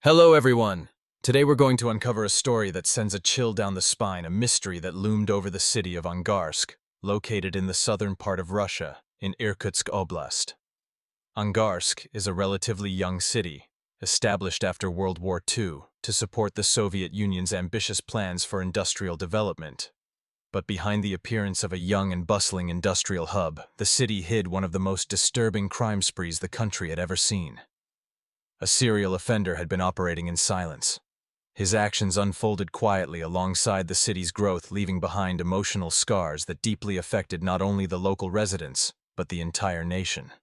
Hello, everyone! Today we're going to uncover a story that sends a chill down the spine, a mystery that loomed over the city of Angarsk, located in the southern part of Russia, in Irkutsk Oblast. Angarsk is a relatively young city, established after World War II to support the Soviet Union's ambitious plans for industrial development. But behind the appearance of a young and bustling industrial hub, the city hid one of the most disturbing crime sprees the country had ever seen. A serial offender had been operating in silence. His actions unfolded quietly alongside the city's growth, leaving behind emotional scars that deeply affected not only the local residents, but the entire nation.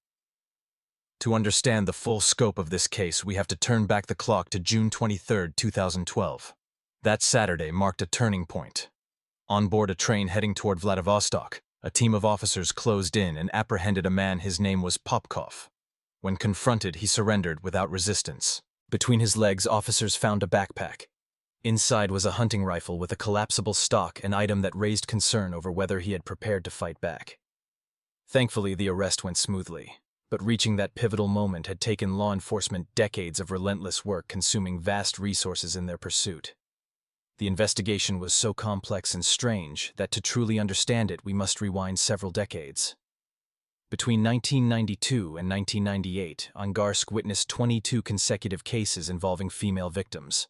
To understand the full scope of this case, we have to turn back the clock to June 23, 2012. That Saturday marked a turning point. On board a train heading toward Vladivostok, a team of officers closed in and apprehended a man. His name was Popkov. When confronted, he surrendered without resistance. Between his legs, officers found a backpack. Inside was a hunting rifle with a collapsible stock, an item that raised concern over whether he had prepared to fight back. Thankfully, the arrest went smoothly, but reaching that pivotal moment had taken law enforcement decades of relentless work, consuming vast resources in their pursuit. The investigation was so complex and strange that to truly understand it, we must rewind several decades. Between 1992 and 1998, Angarsk witnessed 22 consecutive cases involving female victims.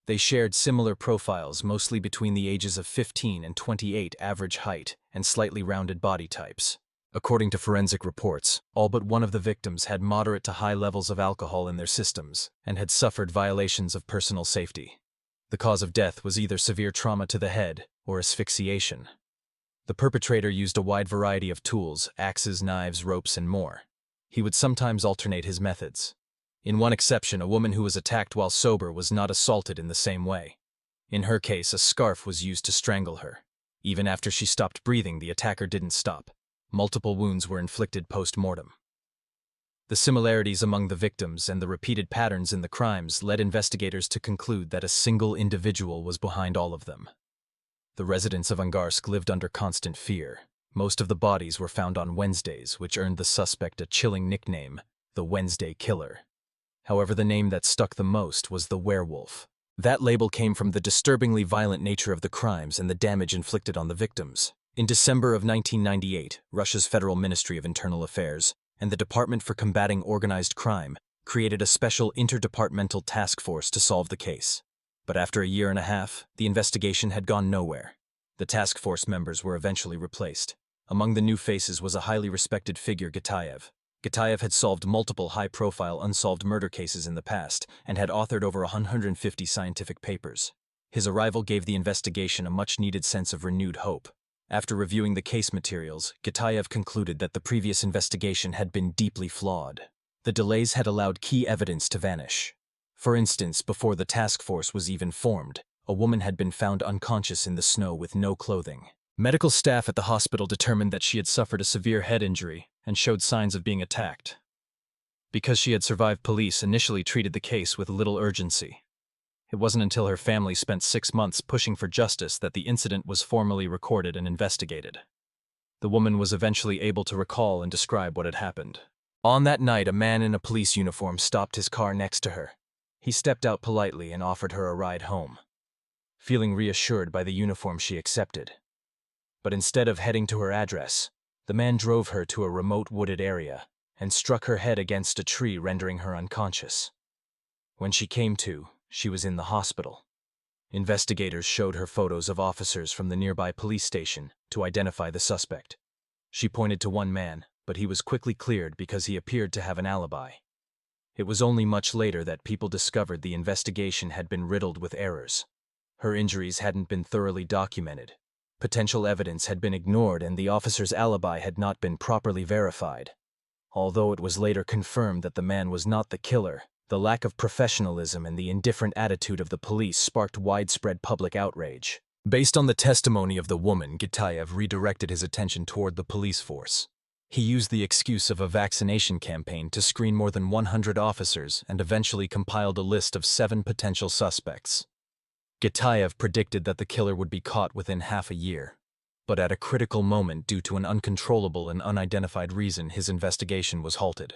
They shared similar profiles, mostly between the ages of 15 and 28, average height, and slightly rounded body types. According to forensic reports, all but one of the victims had moderate to high levels of alcohol in their systems and had suffered violations of personal safety. The cause of death was either severe trauma to the head or asphyxiation. The perpetrator used a wide variety of tools: axes, knives, ropes, and more. He would sometimes alternate his methods. In one exception, a woman who was attacked while sober was not assaulted in the same way. In her case, a scarf was used to strangle her. Even after she stopped breathing, the attacker didn't stop. Multiple wounds were inflicted post-mortem. The similarities among the victims and the repeated patterns in the crimes led investigators to conclude that a single individual was behind all of them. The residents of Angarsk lived under constant fear. Most of the bodies were found on Wednesdays, which earned the suspect a chilling nickname, the Wednesday Killer. However, the name that stuck the most was the Werewolf. That label came from the disturbingly violent nature of the crimes and the damage inflicted on the victims. In December of 1998, Russia's Federal Ministry of Internal Affairs and the Department for Combating Organized Crime created a special interdepartmental task force to solve the case. But after a year and a half, the investigation had gone nowhere. The task force members were eventually replaced. Among the new faces was a highly respected figure, Gitayev. Gitayev had solved multiple high-profile unsolved murder cases in the past and had authored over 150 scientific papers. His arrival gave the investigation a much-needed sense of renewed hope. After reviewing the case materials, Gitayev concluded that the previous investigation had been deeply flawed. The delays had allowed key evidence to vanish. For instance, before the task force was even formed, a woman had been found unconscious in the snow with no clothing. Medical staff at the hospital determined that she had suffered a severe head injury and showed signs of being attacked. Because she had survived, police initially treated the case with little urgency. It wasn't until her family spent 6 months pushing for justice that the incident was formally recorded and investigated. The woman was eventually able to recall and describe what had happened. On that night, a man in a police uniform stopped his car next to her. He stepped out politely and offered her a ride home. Feeling reassured by the uniform, she accepted. But instead of heading to her address, the man drove her to a remote wooded area and struck her head against a tree, rendering her unconscious. When she came to, she was in the hospital. Investigators showed her photos of officers from the nearby police station to identify the suspect. She pointed to one man, but he was quickly cleared because he appeared to have an alibi. It was only much later that people discovered the investigation had been riddled with errors. Her injuries hadn't been thoroughly documented. Potential evidence had been ignored, and the officer's alibi had not been properly verified. Although it was later confirmed that the man was not the killer, the lack of professionalism and the indifferent attitude of the police sparked widespread public outrage. Based on the testimony of the woman, Gitayev redirected his attention toward the police force. He used the excuse of a vaccination campaign to screen more than 100 officers and eventually compiled a list of 7 potential suspects. Gitayev predicted that the killer would be caught within half a year. But at a critical moment, due to an uncontrollable and unidentified reason, his investigation was halted.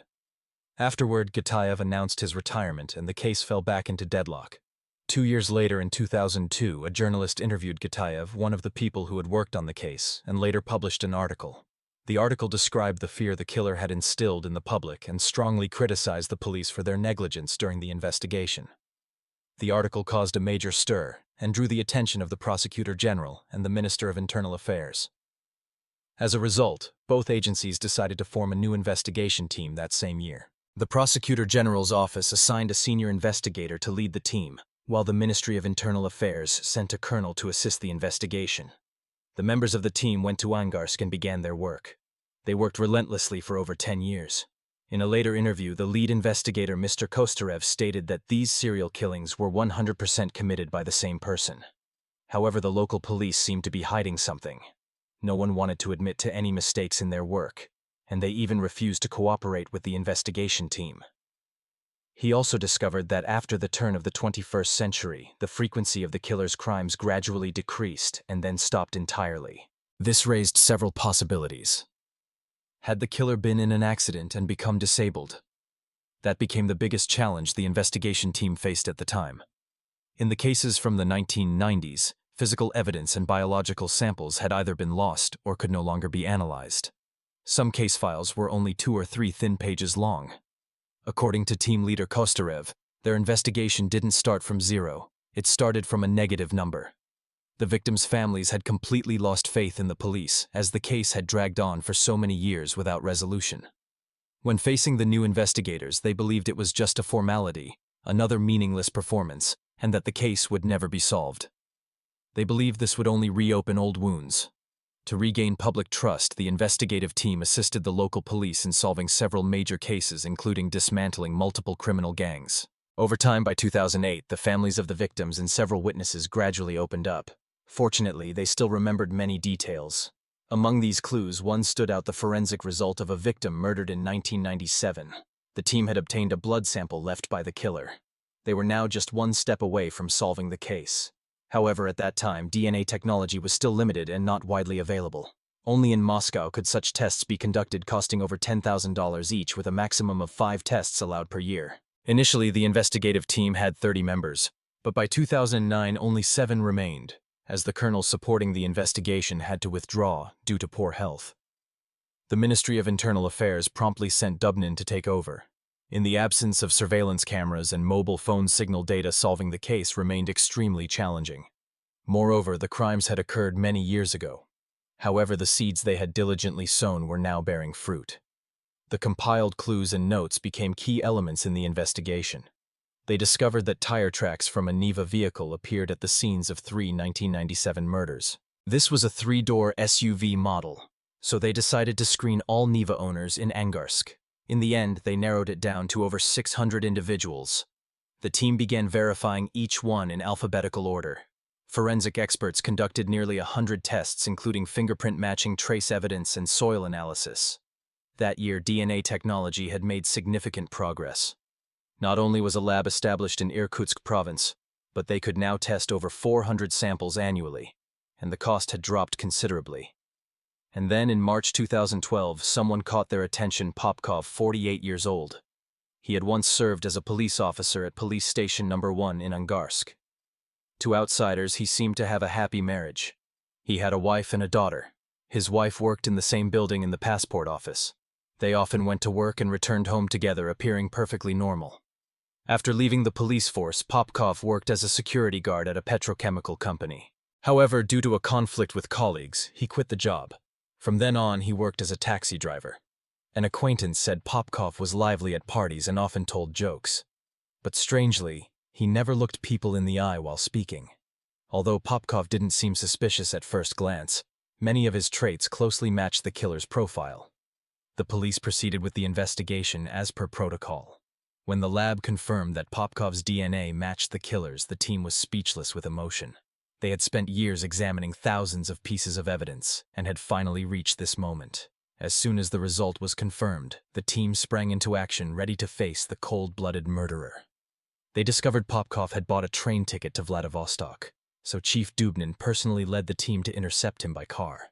Afterward, Gitayev announced his retirement and the case fell back into deadlock. 2 years later, in 2002, a journalist interviewed Gitayev, one of the people who had worked on the case, and later published an article. The article described the fear the killer had instilled in the public and strongly criticized the police for their negligence during the investigation. The article caused a major stir and drew the attention of the Prosecutor General and the Minister of Internal Affairs. As a result, both agencies decided to form a new investigation team that same year. The Prosecutor General's office assigned a senior investigator to lead the team, while the Ministry of Internal Affairs sent a colonel to assist the investigation. The members of the team went to Angarsk and began their work. They worked relentlessly for over 10 years. In a later interview, the lead investigator, Mr. Kostarev, stated that these serial killings were 100% committed by the same person. However, the local police seemed to be hiding something. No one wanted to admit to any mistakes in their work, and they even refused to cooperate with the investigation team. He also discovered that after the turn of the 21st century, the frequency of the killer's crimes gradually decreased and then stopped entirely. This raised several possibilities. Had the killer been in an accident and become disabled? That became the biggest challenge the investigation team faced at the time. In the cases from the 1990s, physical evidence and biological samples had either been lost or could no longer be analyzed. Some case files were only 2 or 3 thin pages long. According to team leader Kostarev, their investigation didn't start from zero, it started from a negative number. The victims' families had completely lost faith in the police, as the case had dragged on for so many years without resolution. When facing the new investigators, they believed it was just a formality, another meaningless performance, and that the case would never be solved. They believed this would only reopen old wounds. To regain public trust, the investigative team assisted the local police in solving several major cases, including dismantling multiple criminal gangs. Over time, by 2008, the families of the victims and several witnesses gradually opened up. Fortunately, they still remembered many details. Among these clues, one stood out: the forensic result of a victim murdered in 1997. The team had obtained a blood sample left by the killer. They were now just one step away from solving the case. However, at that time, DNA technology was still limited and not widely available. Only in Moscow could such tests be conducted, costing over $10,000 each, with a maximum of 5 tests allowed per year. Initially, the investigative team had 30 members, but by 2009 only 7 remained, as the colonel supporting the investigation had to withdraw due to poor health. The Ministry of Internal Affairs promptly sent Dubnin to take over. In the absence of surveillance cameras and mobile phone signal data, solving the case remained extremely challenging. Moreover, the crimes had occurred many years ago. However, the seeds they had diligently sown were now bearing fruit. The compiled clues and notes became key elements in the investigation. They discovered that tire tracks from a Niva vehicle appeared at the scenes of 3 1997 murders. This was a 3-door SUV model, so they decided to screen all Niva owners in Angarsk. In the end, they narrowed it down to over 600 individuals. The team began verifying each one in alphabetical order. Forensic experts conducted nearly 100 tests, including fingerprint matching, trace evidence, and soil analysis. That year, DNA technology had made significant progress. Not only was a lab established in Irkutsk province, but they could now test over 400 samples annually, and the cost had dropped considerably. And then in March 2012, someone caught their attention: Popkov, 48 years old. He had once served as a police officer at Police Station No. 1 in Angarsk. To outsiders, he seemed to have a happy marriage. He had a wife and a daughter. His wife worked in the same building in the passport office. They often went to work and returned home together, appearing perfectly normal. After leaving the police force, Popkov worked as a security guard at a petrochemical company. However, due to a conflict with colleagues, he quit the job. From then on, he worked as a taxi driver. An acquaintance said Popkov was lively at parties and often told jokes. But strangely, he never looked people in the eye while speaking. Although Popkov didn't seem suspicious at first glance, many of his traits closely matched the killer's profile. The police proceeded with the investigation as per protocol. When the lab confirmed that Popkov's DNA matched the killer's, the team was speechless with emotion. They had spent years examining thousands of pieces of evidence and had finally reached this moment. As soon as the result was confirmed, the team sprang into action, ready to face the cold-blooded murderer. They discovered Popkov had bought a train ticket to Vladivostok, so Chief Dubnin personally led the team to intercept him by car.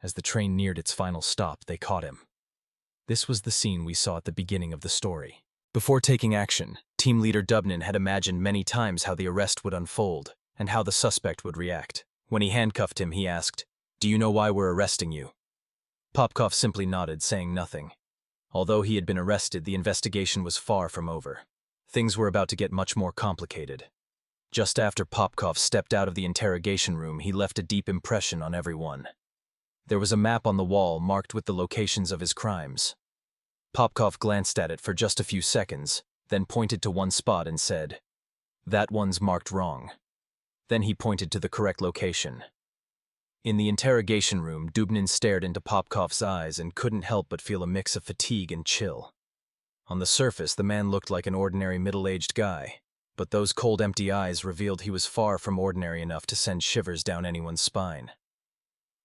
As the train neared its final stop, they caught him. This was the scene we saw at the beginning of the story. Before taking action, team leader Dubnin had imagined many times how the arrest would unfold and how the suspect would react. When he handcuffed him, he asked, "Do you know why we're arresting you?" Popkov simply nodded, saying nothing. Although he had been arrested, the investigation was far from over. Things were about to get much more complicated. Just after Popkov stepped out of the interrogation room, he left a deep impression on everyone. There was a map on the wall marked with the locations of his crimes. Popkov glanced at it for just a few seconds, then pointed to one spot and said, "That one's marked wrong." Then he pointed to the correct location. In the interrogation room, Dubnin stared into Popkov's eyes and couldn't help but feel a mix of fatigue and chill. On the surface, the man looked like an ordinary middle-aged guy, but those cold, empty eyes revealed he was far from ordinary enough to send shivers down anyone's spine.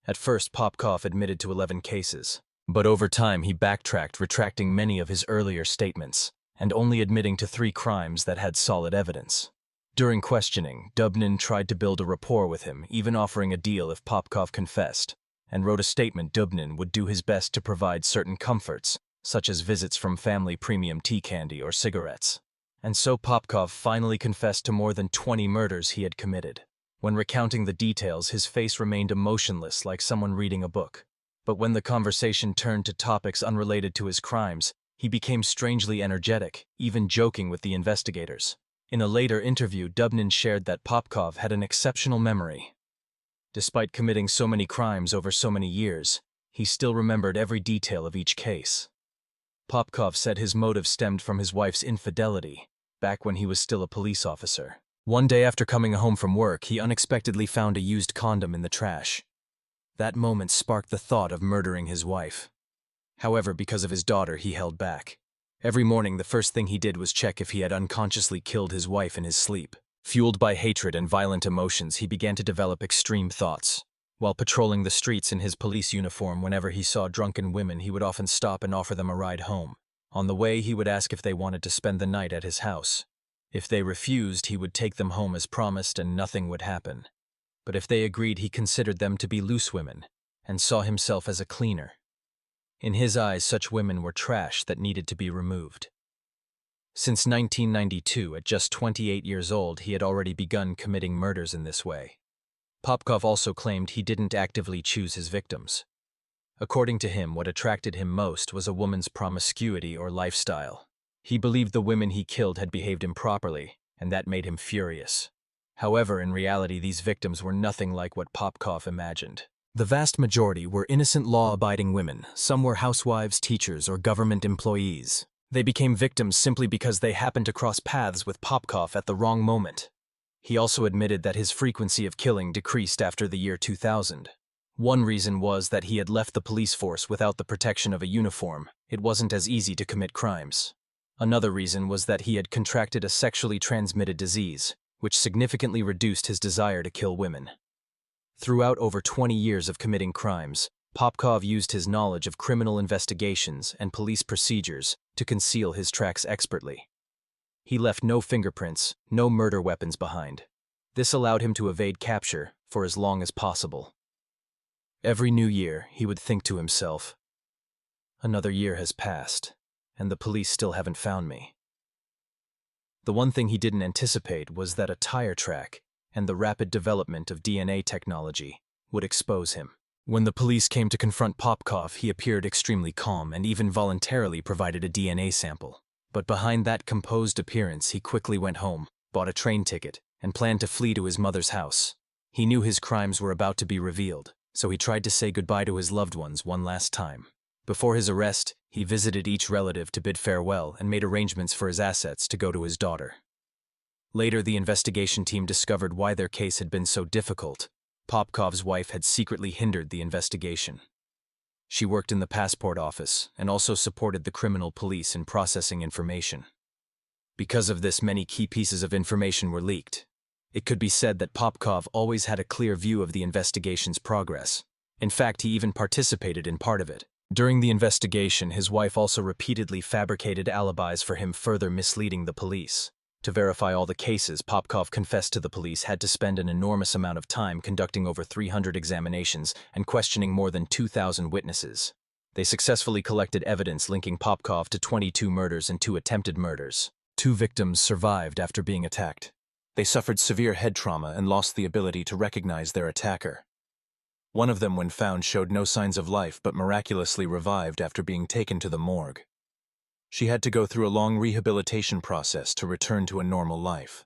At first, Popkov admitted to 11 cases, but over time he backtracked, retracting many of his earlier statements, and only admitting to 3 crimes that had solid evidence. During questioning, Dubnin tried to build a rapport with him, even offering a deal if Popkov confessed, and wrote a statement Dubnin would do his best to provide certain comforts, such as visits from family premium tea candy or cigarettes. And so Popkov finally confessed to more than 20 murders he had committed. When recounting the details, his face remained emotionless, like someone reading a book. But when the conversation turned to topics unrelated to his crimes, he became strangely energetic, even joking with the investigators. In a later interview, Dubnin shared that Popkov had an exceptional memory. Despite committing so many crimes over so many years, he still remembered every detail of each case. Popkov said his motive stemmed from his wife's infidelity, back when he was still a police officer. One day after coming home from work, he unexpectedly found a used condom in the trash. That moment sparked the thought of murdering his wife. However, because of his daughter, he held back. Every morning, the first thing he did was check if he had unconsciously killed his wife in his sleep. Fueled by hatred and violent emotions, he began to develop extreme thoughts. While patrolling the streets in his police uniform, whenever he saw drunken women, he would often stop and offer them a ride home. On the way, he would ask if they wanted to spend the night at his house. If they refused, he would take them home as promised and nothing would happen. But if they agreed, he considered them to be loose women and saw himself as a cleaner. In his eyes, such women were trash that needed to be removed. Since 1992, at just 28 years old, he had already begun committing murders in this way. Popkov also claimed he didn't actively choose his victims. According to him, what attracted him most was a woman's promiscuity or lifestyle. He believed the women he killed had behaved improperly, and that made him furious. However, in reality, these victims were nothing like what Popkov imagined. The vast majority were innocent, law-abiding women. Some were housewives, teachers, or government employees. They became victims simply because they happened to cross paths with Popkov at the wrong moment. He also admitted that his frequency of killing decreased after the year 2000. One reason was that he had left the police force without the protection of a uniform. It wasn't as easy to commit crimes. Another reason was that he had contracted a sexually transmitted disease, which significantly reduced his desire to kill women. Throughout over 20 years of committing crimes, Popkov used his knowledge of criminal investigations and police procedures to conceal his tracks expertly. He left no fingerprints, no murder weapons behind. This allowed him to evade capture for as long as possible. Every new year, he would think to himself, "Another year has passed, and the police still haven't found me." The one thing he didn't anticipate was that a tire track and the rapid development of DNA technology would expose him. When the police came to confront Popkov, he appeared extremely calm and even voluntarily provided a DNA sample. But behind that composed appearance, he quickly went home, bought a train ticket, and planned to flee to his mother's house. He knew his crimes were about to be revealed, so he tried to say goodbye to his loved ones one last time. Before his arrest, he visited each relative to bid farewell and made arrangements for his assets to go to his daughter. Later, the investigation team discovered why their case had been so difficult. Popkov's wife had secretly hindered the investigation. She worked in the passport office and also supported the criminal police in processing information. Because of this, many key pieces of information were leaked. It could be said that Popkov always had a clear view of the investigation's progress. In fact, he even participated in part of it. During the investigation, his wife also repeatedly fabricated alibis for him, further misleading the police. To verify all the cases, Popkov confessed to the police had to spend an enormous amount of time conducting over 300 examinations and questioning more than 2,000 witnesses. They successfully collected evidence linking Popkov to 22 murders and 2 attempted murders. 2 victims survived after being attacked. They suffered severe head trauma and lost the ability to recognize their attacker. One of them, when found, showed no signs of life but miraculously revived after being taken to the morgue. She had to go through a long rehabilitation process to return to a normal life.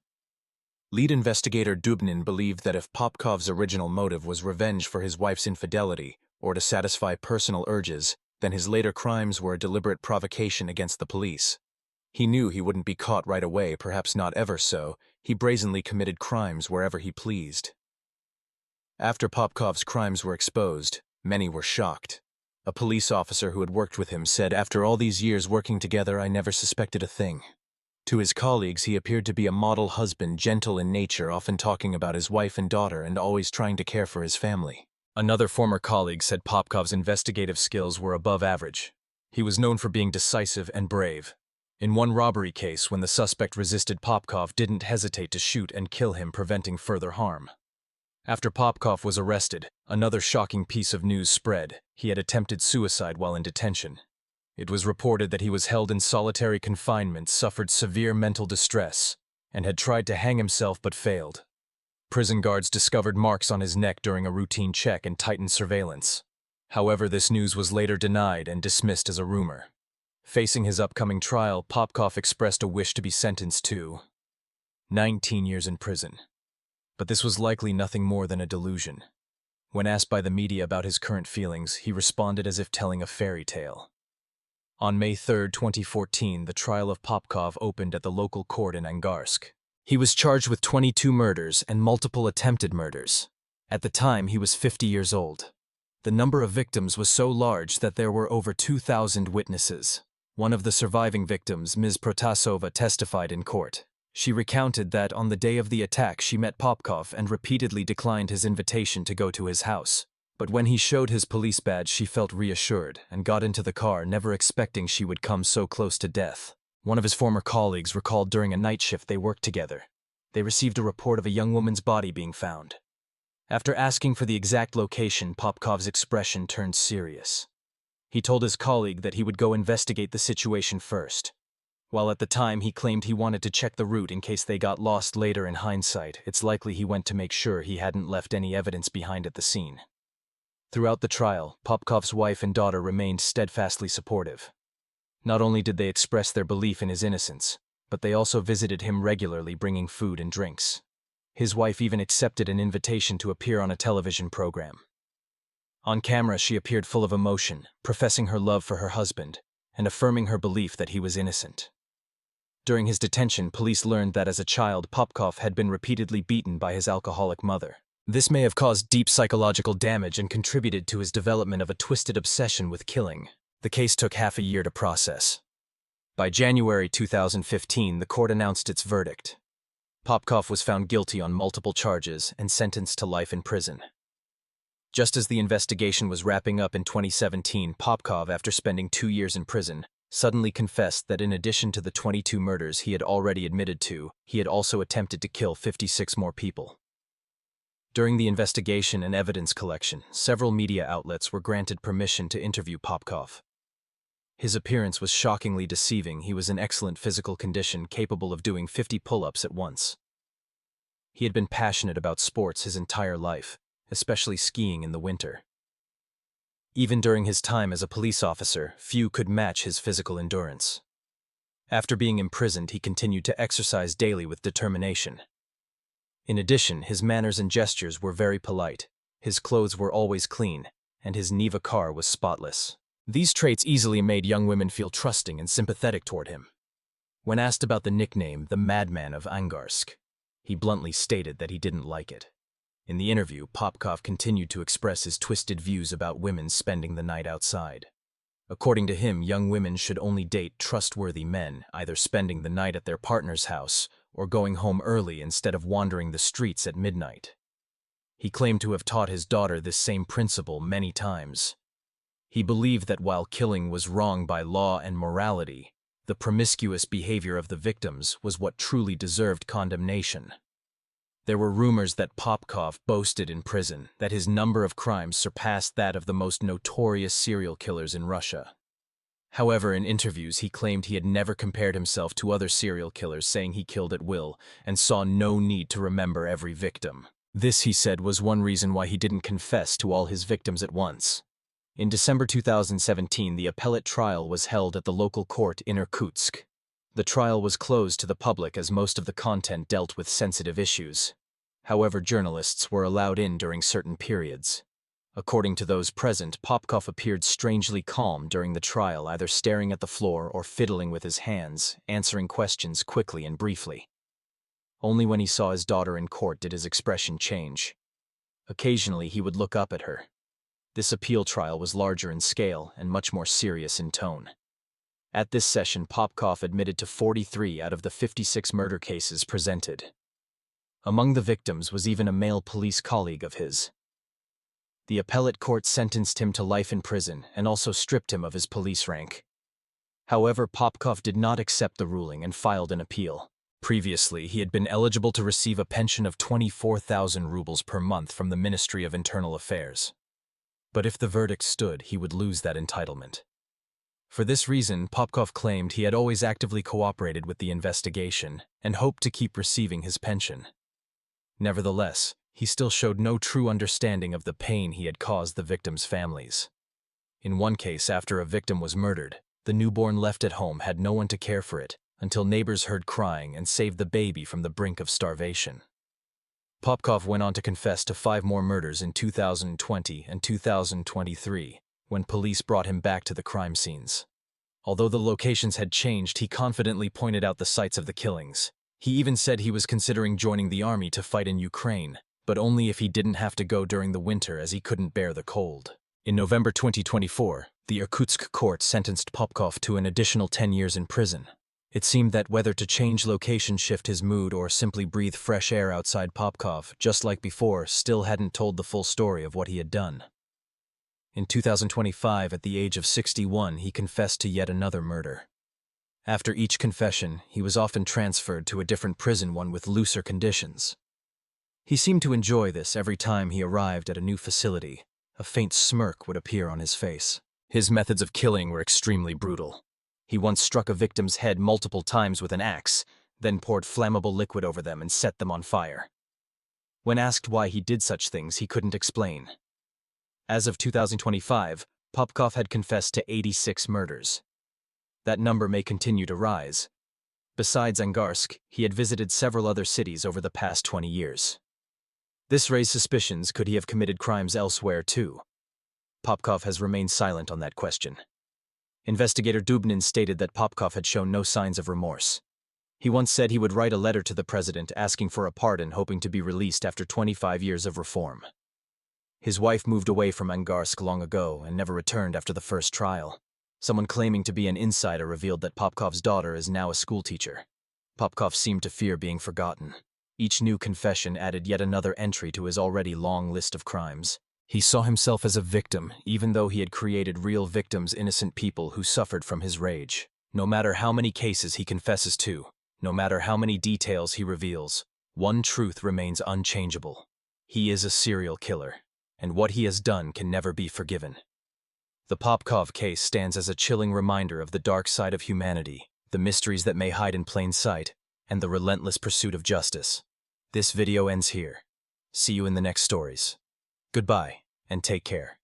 Lead investigator Dubnin believed that if Popkov's original motive was revenge for his wife's infidelity or to satisfy personal urges, then his later crimes were a deliberate provocation against the police. He knew he wouldn't be caught right away, perhaps not ever, so he brazenly committed crimes wherever he pleased. After Popkov's crimes were exposed, many were shocked. A police officer who had worked with him said, "After all these years working together, I never suspected a thing." To his colleagues, he appeared to be a model husband, gentle in nature, often talking about his wife and daughter and always trying to care for his family. Another former colleague said Popkov's investigative skills were above average. He was known for being decisive and brave. In one robbery case, when the suspect resisted, Popkov didn't hesitate to shoot and kill him, preventing further harm. After Popkov was arrested, another shocking piece of news spread. He had attempted suicide while in detention. It was reported that he was held in solitary confinement, suffered severe mental distress, and had tried to hang himself but failed. Prison guards discovered marks on his neck during a routine check and tightened surveillance. However, this news was later denied and dismissed as a rumor. Facing his upcoming trial, Popkov expressed a wish to be sentenced to 19 years in prison. But this was likely nothing more than a delusion. When asked by the media about his current feelings, he responded as if telling a fairy tale. On May 3, 2014, the trial of Popkov opened at the local court in Angarsk. He was charged with 22 murders and multiple attempted murders. At the time, he was 50 years old. The number of victims was so large that there were over 2,000 witnesses. One of the surviving victims, Ms. Protasova, testified in court. She recounted that on the day of the attack she met Popkov and repeatedly declined his invitation to go to his house. But when he showed his police badge, she felt reassured and got into the car, never expecting she would come so close to death. One of his former colleagues recalled during a night shift they worked together. They received a report of a young woman's body being found. After asking for the exact location, Popkov's expression turned serious. He told his colleague that he would go investigate the situation first. While at the time he claimed he wanted to check the route in case they got lost later, in hindsight, it's likely he went to make sure he hadn't left any evidence behind at the scene. Throughout the trial, Popkov's wife and daughter remained steadfastly supportive. Not only did they express their belief in his innocence, but they also visited him regularly, bringing food and drinks. His wife even accepted an invitation to appear on a television program. On camera, she appeared full of emotion, professing her love for her husband and affirming her belief that he was innocent. During his detention, police learned that as a child, Popkov had been repeatedly beaten by his alcoholic mother. This may have caused deep psychological damage and contributed to his development of a twisted obsession with killing. The case took half a year to process. By January 2015, the court announced its verdict. Popkov was found guilty on multiple charges and sentenced to life in prison. Just as the investigation was wrapping up in 2017, Popkov, after spending 2 years in prison, suddenly confessed that in addition to the 22 murders he had already admitted to, he had also attempted to kill 56 more people. During the investigation and evidence collection, several media outlets were granted permission to interview Popkov. His appearance was shockingly deceiving. He was in excellent physical condition, capable of doing 50 pull-ups at once. He had been passionate about sports his entire life, especially skiing in the winter. Even during his time as a police officer, few could match his physical endurance. After being imprisoned, he continued to exercise daily with determination. In addition, his manners and gestures were very polite, his clothes were always clean, and his Niva car was spotless. These traits easily made young women feel trusting and sympathetic toward him. When asked about the nickname, the Madman of Angarsk, he bluntly stated that he didn't like it. In the interview, Popkov continued to express his twisted views about women spending the night outside. According to him, young women should only date trustworthy men, either spending the night at their partner's house or going home early instead of wandering the streets at midnight. He claimed to have taught his daughter this same principle many times. He believed that while killing was wrong by law and morality, the promiscuous behavior of the victims was what truly deserved condemnation. There were rumors that Popkov boasted in prison that his number of crimes surpassed that of the most notorious serial killers in Russia. However, in interviews, he claimed he had never compared himself to other serial killers, saying he killed at will and saw no need to remember every victim. This, he said, was one reason why he didn't confess to all his victims at once. In December 2017, the appellate trial was held at the local court in Irkutsk. The trial was closed to the public as most of the content dealt with sensitive issues. However, journalists were allowed in during certain periods. According to those present, Popkov appeared strangely calm during the trial, either staring at the floor or fiddling with his hands, answering questions quickly and briefly. Only when he saw his daughter in court did his expression change. Occasionally, he would look up at her. This appeal trial was larger in scale and much more serious in tone. At this session, Popkov admitted to 43 out of the 56 murder cases presented. Among the victims was even a male police colleague of his. The appellate court sentenced him to life in prison and also stripped him of his police rank. However, Popkov did not accept the ruling and filed an appeal. Previously, he had been eligible to receive a pension of 24,000 rubles per month from the Ministry of Internal Affairs. But if the verdict stood, he would lose that entitlement. For this reason, Popkov claimed he had always actively cooperated with the investigation and hoped to keep receiving his pension. Nevertheless, he still showed no true understanding of the pain he had caused the victims' families. In one case, after a victim was murdered, the newborn left at home had no one to care for it until neighbors heard crying and saved the baby from the brink of starvation. Popkov went on to confess to 5 more murders in 2020 and 2023, when police brought him back to the crime scenes. Although the locations had changed, he confidently pointed out the sites of the killings. He even said he was considering joining the army to fight in Ukraine, but only if he didn't have to go during the winter as he couldn't bear the cold. In November 2024, the Irkutsk court sentenced Popkov to an additional 10 years in prison. It seemed that whether to change location, shift his mood, or simply breathe fresh air outside, Popkov, just like before, still hadn't told the full story of what he had done. In 2025, at the age of 61, he confessed to yet another murder. After each confession, he was often transferred to a different prison, one with looser conditions. He seemed to enjoy this. Every time he arrived at a new facility, a faint smirk would appear on his face. His methods of killing were extremely brutal. He once struck a victim's head multiple times with an axe, then poured flammable liquid over them and set them on fire. When asked why he did such things, he couldn't explain. As of 2025, Popkov had confessed to 86 murders. That number may continue to rise. Besides Angarsk, he had visited several other cities over the past 20 years. This raised suspicions: could he have committed crimes elsewhere too? Popkov has remained silent on that question. Investigator Dubnin stated that Popkov had shown no signs of remorse. He once said he would write a letter to the president asking for a pardon, hoping to be released after 25 years of reform. His wife moved away from Angarsk long ago and never returned after the first trial. Someone claiming to be an insider revealed that Popkov's daughter is now a schoolteacher. Popkov seemed to fear being forgotten. Each new confession added yet another entry to his already long list of crimes. He saw himself as a victim, even though he had created real victims, innocent people who suffered from his rage. No matter how many cases he confesses to, no matter how many details he reveals, one truth remains unchangeable. He is a serial killer, and what he has done can never be forgiven. The Popkov case stands as a chilling reminder of the dark side of humanity, the mysteries that may hide in plain sight, and the relentless pursuit of justice. This video ends here. See you in the next stories. Goodbye, and take care.